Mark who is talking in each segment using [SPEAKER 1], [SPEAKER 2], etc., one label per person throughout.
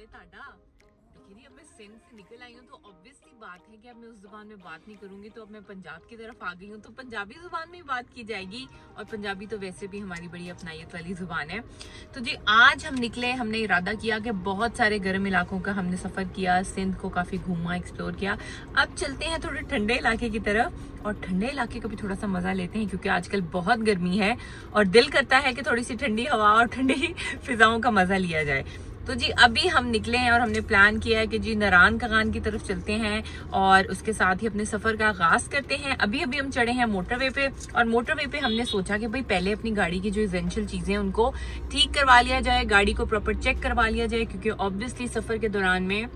[SPEAKER 1] ताड़ा। लेकिन अब मैं सिंध से निकल आई हूँ तो ऑब्वियस सी बात है कि अब मैं उस जुबान में बात नहीं करूंगी, तो अब मैं पंजाब की तरफ आ गई हूँ तो पंजाबी जुबान में ही बात की जाएगी। और पंजाबी तो वैसे भी हमारी बड़ी अपनायत वाली जुबान है। तो जी आज हम निकले, हमने इरादा किया कि बहुत सारे गर्म इलाकों का हमने सफर किया, सिंध को काफी घूमा, एक्सप्लोर किया। अब चलते हैं थोड़े ठंडे इलाके की तरफ और ठंडे इलाके का भी थोड़ा सा मजा लेते हैं, क्योंकि आजकल बहुत गर्मी है और दिल करता है कि थोड़ी सी ठंडी हवा और ठंडी फिजाओं का मजा लिया जाए। तो जी अभी हम निकले हैं और हमने प्लान किया है कि जी नारायण कागान की तरफ चलते हैं और उसके साथ ही अपने सफर का आगाज करते हैं। अभी अभी हम चढ़े हैं मोटरवे पे और मोटरवे पे हमने सोचा कि भाई पहले अपनी गाड़ी की जो इसेंशियल चीजें हैं उनको ठीक करवा लिया जाए, गाड़ी को प्रॉपर चेक करवा लिया जाए, क्योंकि ऑब्वियसली सफर के दौरान में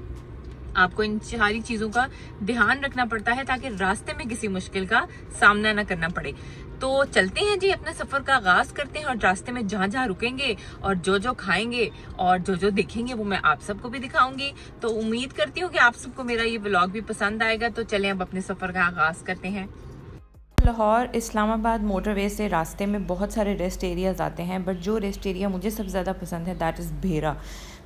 [SPEAKER 1] आपको इन सारी चीजों का ध्यान रखना पड़ता है ताकि रास्ते में किसी मुश्किल का सामना ना करना पड़े। तो चलते हैं जी, अपने सफर का आगाज करते हैं और रास्ते में जहां जहां रुकेंगे और जो जो खाएंगे और जो जो देखेंगे वो मैं आप सबको भी दिखाऊंगी। तो उम्मीद करती हूँ कि आप सबको मेरा ये व्लॉग भी पसंद आएगा। तो चलें अब अपने सफर का आगाज करते हैं।
[SPEAKER 2] लाहौर इस्लामाबाद मोटरवे से रास्ते में बहुत सारे रेस्ट एरियाज़ आते हैं, बट जो रेस्ट एरिया मुझे सबसे ज़्यादा पसंद है दैट इज़ भेरा।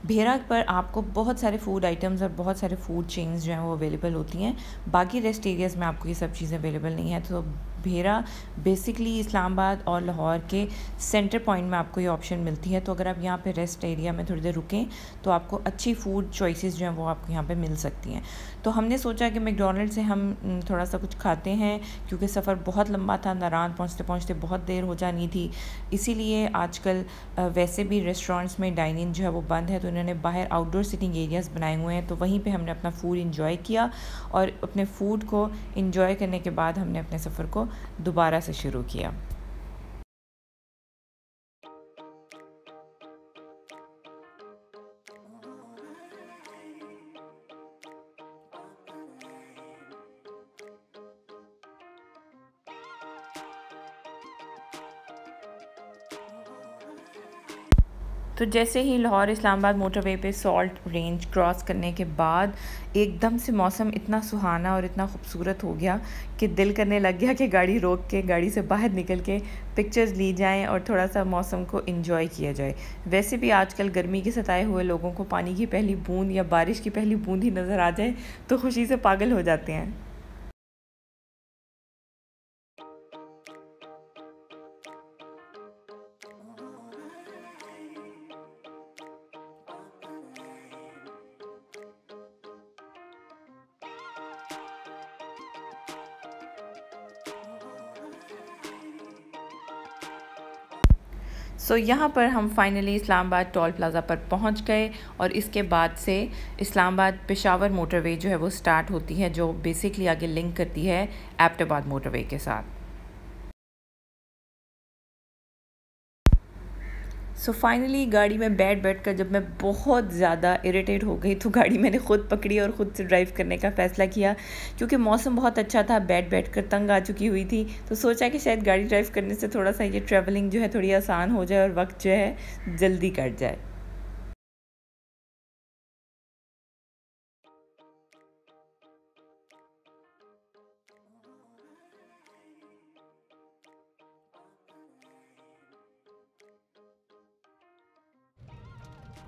[SPEAKER 2] भेरा पर आपको बहुत सारे फूड आइटम्स और बहुत सारे फूड चेन्स जो हैं वो अवेलेबल होती हैं। बाकी रेस्ट एरियाज़ में आपको ये सब चीज़ें अवेलेबल नहीं है। तो भेरा बेसिकली इस्लामाबाद और लाहौर के सेंटर पॉइंट में आपको ये ऑप्शन मिलती है। तो अगर आप यहाँ पे रेस्ट एरिया में थोड़ी देर रुकें तो आपको अच्छी फूड चॉइसेस जो हैं वो आपको यहाँ पे मिल सकती हैं। तो हमने सोचा कि मैकडॉनल्ड से हम थोड़ा सा कुछ खाते हैं, क्योंकि सफ़र बहुत लंबा था, नारायण पहुँचते पहुँचते बहुत देर हो जानी थी। इसीलिए आजकल वैसे भी रेस्टोरेंट्स में डाइनिंग जो है वो बंद है, तो इन्होंने बाहर आउटडोर सिटिंग एरियाज़ बनाए हुए हैं। तो वहीं पे हमने अपना फूड इंजॉय किया और अपने फूड को इंजॉय करने के बाद हमने अपने सफ़र को दोबारा से शुरू किया। तो जैसे ही लाहौर इस्लामाबाद मोटरवे पे सॉल्ट रेंज क्रॉस करने के बाद एकदम से मौसम इतना सुहाना और इतना खूबसूरत हो गया कि दिल करने लग गया कि गाड़ी रोक के गाड़ी से बाहर निकल के पिक्चर्स ली जाएं और थोड़ा सा मौसम को एंजॉय किया जाए। वैसे भी आजकल गर्मी के सताए हुए लोगों को पानी की पहली बूंद या बारिश की पहली बूंद ही नज़र आ जाए तो खुशी से पागल हो जाते हैं। यहाँ पर हम फाइनली इस्लामाबाद टोल प्लाज़ा पर पहुंच गए और इसके बाद से इस्लामाबाद पेशावर मोटरवे जो है वो स्टार्ट होती है, जो बेसिकली आगे लिंक करती है एबटाबाद मोटरवे के साथ। फाइनली गाड़ी में बैठ कर जब मैं बहुत ज़्यादा इरिटेट हो गई तो गाड़ी मैंने ख़ुद पकड़ी और ख़ुद से ड्राइव करने का फ़ैसला किया, क्योंकि मौसम बहुत अच्छा था, बैठ कर तंग आ चुकी हुई थी। तो सोचा कि शायद गाड़ी ड्राइव करने से थोड़ा सा ये ट्रैवलिंग जो है थोड़ी आसान हो जाए और वक्त जो है जल्दी कट जाए।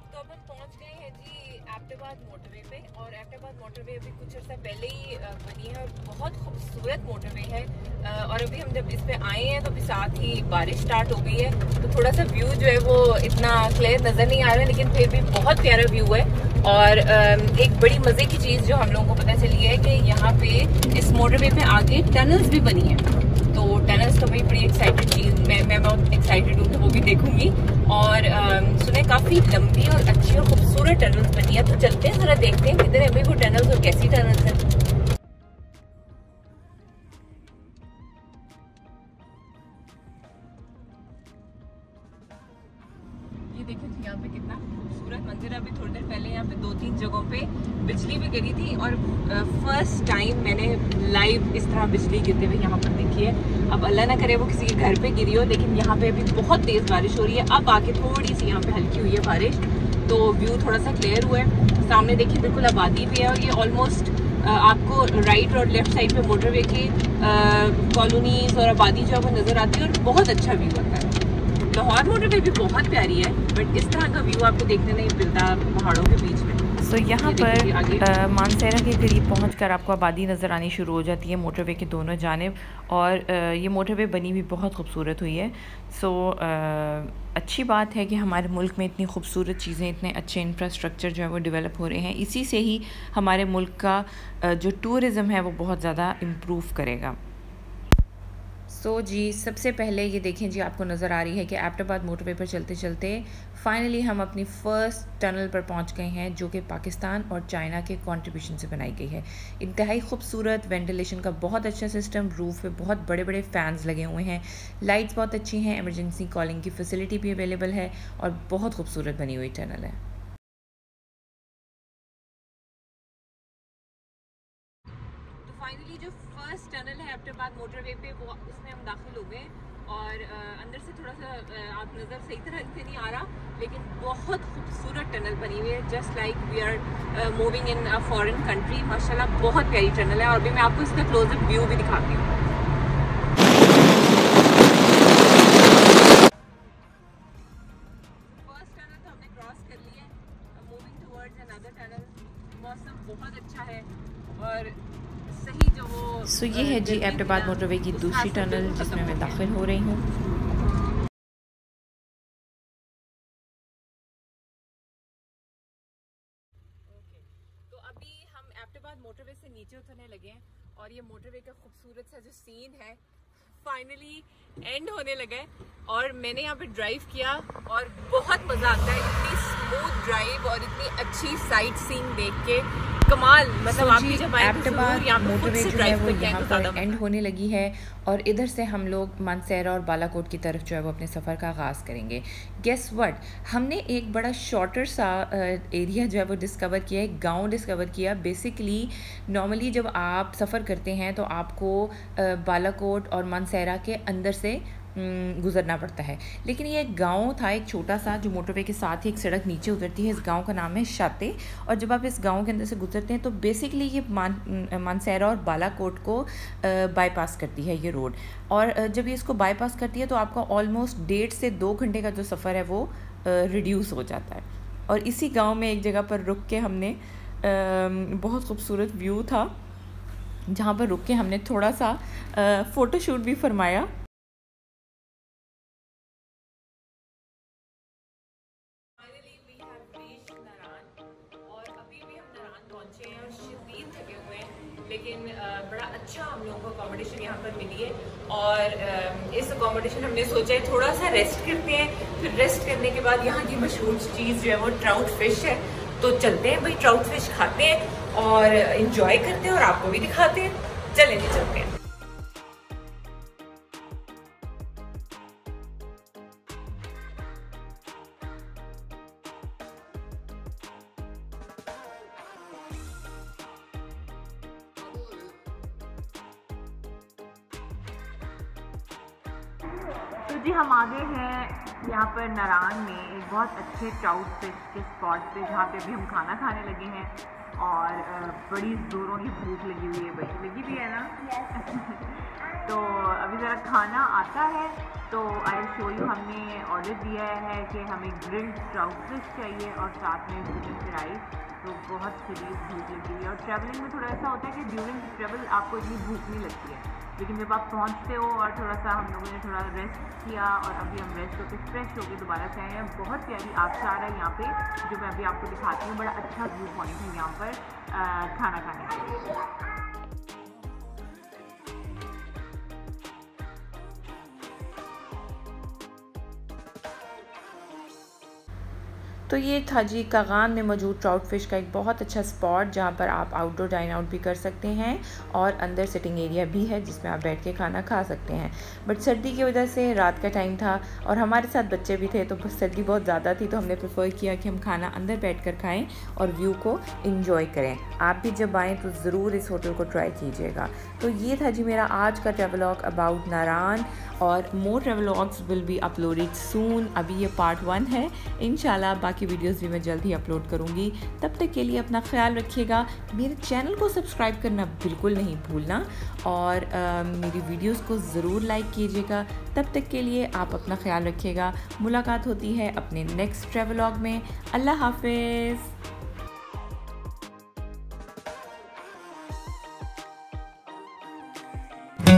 [SPEAKER 1] तो अब हम पहुंच गए हैं जी एबटाबाद मोटरवे पे, और एबटाबाद मोटरवे अभी कुछ अर्सा पहले ही बनी है और बहुत खूबसूरत मोटरवे है। और अभी हम जब इस पे आए हैं तो अभी साथ ही बारिश स्टार्ट हो गई है, तो थोड़ा सा व्यू जो है वो इतना क्लियर नजर नहीं आ रहा है, लेकिन फिर भी बहुत प्यारा व्यू है। और एक बड़ी मजे की चीज जो हम लोगों को पता चली है कि यहाँ पे इस मोटरवे पे आगे टनल्स भी बनी है। तो टनल्स तो भाई बड़ी एक्साइटेड चीज, मैं बहुत एक्साइटेड हूँ, तो वो भी देखूंगी। और सुने काफी लंबी और अच्छी और खूबसूरत टनल्स बनी है। तो चलते हैं जरा देखते हैं किधर है भाई वो टनल्स और कैसी टनल्स है। ये देखिए यहाँ पे कितना खूबसूरत मंदिर है। अभी थोड़ी देर पहले यहाँ पे 2-3 जगहों पे बिजली भी गिरी थी और फर्स्ट टाइम मैंने लाइव इस तरह बिजली गिरते हुए यहाँ पर देखी है। अब अल्लाह ना करे वो किसी के घर पे गिरी हो, लेकिन यहाँ पे अभी बहुत तेज बारिश हो रही है। अब आके थोड़ी सी यहाँ पे हल्की हुई है बारिश, तो व्यू थोड़ा सा क्लियर हुआ है। सामने देखिए बिल्कुल आबादी भी है और ये ऑलमोस्ट आपको राइट और लेफ्ट साइड पे मोटरवे की कॉलोनीज और आबादी जो है वो नजर आती है और बहुत अच्छा व्यू आता है। लाहौर मोटरवे भी बहुत प्यारी है, बट इस तरह का व्यू आपको देखने नहीं मिलता पहाड़ों के बीच में।
[SPEAKER 2] सो यहाँ पर मानसेरा के करीब पहुंचकर आपको आबादी नज़र आनी शुरू हो जाती है मोटरवे के दोनों जानिब, और ये मोटरवे बनी भी बहुत खूबसूरत हुई है। सो अच्छी बात है कि हमारे मुल्क में इतनी खूबसूरत चीज़ें, इतने अच्छे इंफ्रास्ट्रक्चर जो है वो डेवलप हो रहे हैं। इसी से ही हमारे मुल्क का जो टूरिज़म है वो बहुत ज़्यादा इम्प्रूव करेगा। सो जी सबसे पहले ये देखें जी, आपको नज़र आ रही है कि एबटाबाद मोटरवे पर चलते चलते फाइनली हम अपनी फ़र्स्ट टनल पर पहुंच गए हैं, जो कि पाकिस्तान और चाइना के कंट्रीब्यूशन से बनाई गई है। इंतहाई खूबसूरत, वेंटिलेशन का बहुत अच्छा सिस्टम, रूफ़ पे बहुत बड़े बड़े फ़ैन्स लगे हुए हैं, लाइट्स बहुत अच्छी हैं, एमरजेंसी कॉलिंग की फ़ैसिलिटी भी अवेलेबल है और बहुत खूबसूरत बनी हुई टनल है।
[SPEAKER 1] फाइनली जो फर्स्ट टनल है एबटाबाद मोटरवे पे, वो उसमें हम दाखिल हो गए और अंदर से थोड़ा सा आप नज़र सही तरह से नहीं आ रहा, लेकिन बहुत खूबसूरत टनल बनी हुई है, just like we are moving in a foreign country. माशाल्लाह बहुत प्यारी टनल है और अभी मैं आपको इसका क्लोजअप व्यू भी दिखाती हूँ। फर्स्ट टनल तो हमने क्रॉस कर लिया है, मूविंग टुवर्ड्स अनदर टनल। मौसम बहुत अच्छा है और
[SPEAKER 2] सो ये है जी एबटाबाद मोटरवे की दूसरी टनल जिसमें मैं दाखिल हो रही हूँ।
[SPEAKER 1] तो अभी हम एबटाबाद मोटरवे से नीचे उतरने लगे हैं और ये मोटरवे का खूबसूरत सा जो सीन है फाइनली एंड होने लगा है। और मैंने यहाँ पे ड्राइव किया और बहुत मज़ा आता है, इतनी स्मूथ ड्राइव और इतनी अच्छी साइट सीइंग देख के, कमाल। मतलब आप जब
[SPEAKER 2] एबटाबाद मोटरवे जो है वो यहाँ पर एंड होने लगी है और इधर से हम लोग मानसेरा और बालाकोट की तरफ जो है वो अपने सफ़र का आगाज़ करेंगे। गेस व्हाट, हमने एक बड़ा शॉर्टर सा एरिया जो है वो डिस्कवर किया है, गांव डिस्कवर किया। बेसिकली नॉर्मली जब आप सफ़र करते हैं तो आपको बालाकोट और मानसेरा के अंदर से गुज़रना पड़ता है, लेकिन ये एक गांव था, एक छोटा सा, जो मोटरवे के साथ ही एक सड़क नीचे उतरती है। इस गांव का नाम है शाते, और जब आप इस गांव के अंदर से गुजरते हैं तो बेसिकली ये मानसेरा और बालाकोट को बाईपास करती है ये रोड। और जब ये इसको बाईपास करती है तो आपका ऑलमोस्ट 1.5 से 2 घंटे का जो सफ़र है वो रिड्यूस हो जाता है। और इसी गाँव में एक जगह पर रुक के हमने बहुत खूबसूरत व्यू था जहाँ पर रुक के हमने थोड़ा सा फ़ोटोशूट भी फरमाया।
[SPEAKER 1] लेकिन बड़ा अच्छा हम लोगों को अकोमोडेशन यहाँ पर मिली है और इस अकोमोडेशन हमने सोचा है थोड़ा सा रेस्ट करते हैं, फिर रेस्ट करने के बाद यहाँ की मशहूर चीज़ जो है वो ट्राउट फिश है, तो चलते हैं भाई ट्राउट फिश खाते हैं और इंजॉय करते हैं और आपको भी दिखाते हैं। चलें जी चलते हैं।
[SPEAKER 3] तो जी हम आगे हैं यहाँ पर नारान में एक बहुत अच्छे ट्राउट फिश के स्पॉट पे, जहाँ पे अभी हम खाना खाने लगे हैं और बड़ी ज़ोरों की भूख लगी हुई है। भाई लगी भी है ना? तो अभी ज़रा खाना आता है तो आई शो यू। हमने ऑर्डर दिया है कि हमें ग्रिल्ड ट्राउट फिश चाहिए और साथ में चिकन फ्राई। तो बहुत शदीद भूख लगी हुई है और ट्रैवलिंग में थोड़ा ऐसा होता है कि ड्यूरिंग ट्रैवल आपको इतनी भूख नहीं लगती है, लेकिन जब आप पहुंचते हो और थोड़ा सा हम लोगों ने थोड़ा रेस्ट किया और अभी हम रेस्ट होकर फ्रेश होकर दोबारा से आए हैं। बहुत प्यारी आबशार है यहाँ पे, जो मैं अभी आपको दिखाती हूँ। बड़ा अच्छा व्यू पॉइंट है यहाँ पर खाना खाने के लिए।
[SPEAKER 2] तो ये था जी कागान में मौजूद ट्राउट फिश का एक बहुत अच्छा स्पॉट, जहाँ पर आप आउटडोर डाइन आउट भी कर सकते हैं और अंदर सिटिंग एरिया भी है जिसमें आप बैठ के खाना खा सकते हैं। बट सर्दी की वजह से रात का टाइम था और हमारे साथ बच्चे भी थे, तो सर्दी बहुत ज़्यादा थी, तो हमने प्रेफर किया कि हम खाना अंदर बैठ कर खाएँ और व्यू को इंजॉय करें। आप भी जब आएँ तो ज़रूर इस होटल को ट्राई कीजिएगा। तो ये था जी मेरा आज का ट्रैवलॉग अबाउट नारान, और मोर ट्रैवलॉग्स विल बी अपलोडेड सून। अभी ये पार्ट 1 है, इंशाल्लाह बाकी वीडियोस भी मैं जल्द ही अपलोड करूँगी। तब तक के लिए अपना ख्याल रखिएगा, मेरे चैनल को सब्सक्राइब करना बिल्कुल नहीं भूलना और मेरी वीडियोस को ज़रूर लाइक कीजिएगा। तब तक के लिए आप अपना ख्याल रखिएगा। मुलाकात होती है अपने नेक्स्ट ट्रैवलॉग में। अल्लाह हाफिज़।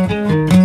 [SPEAKER 2] हैं।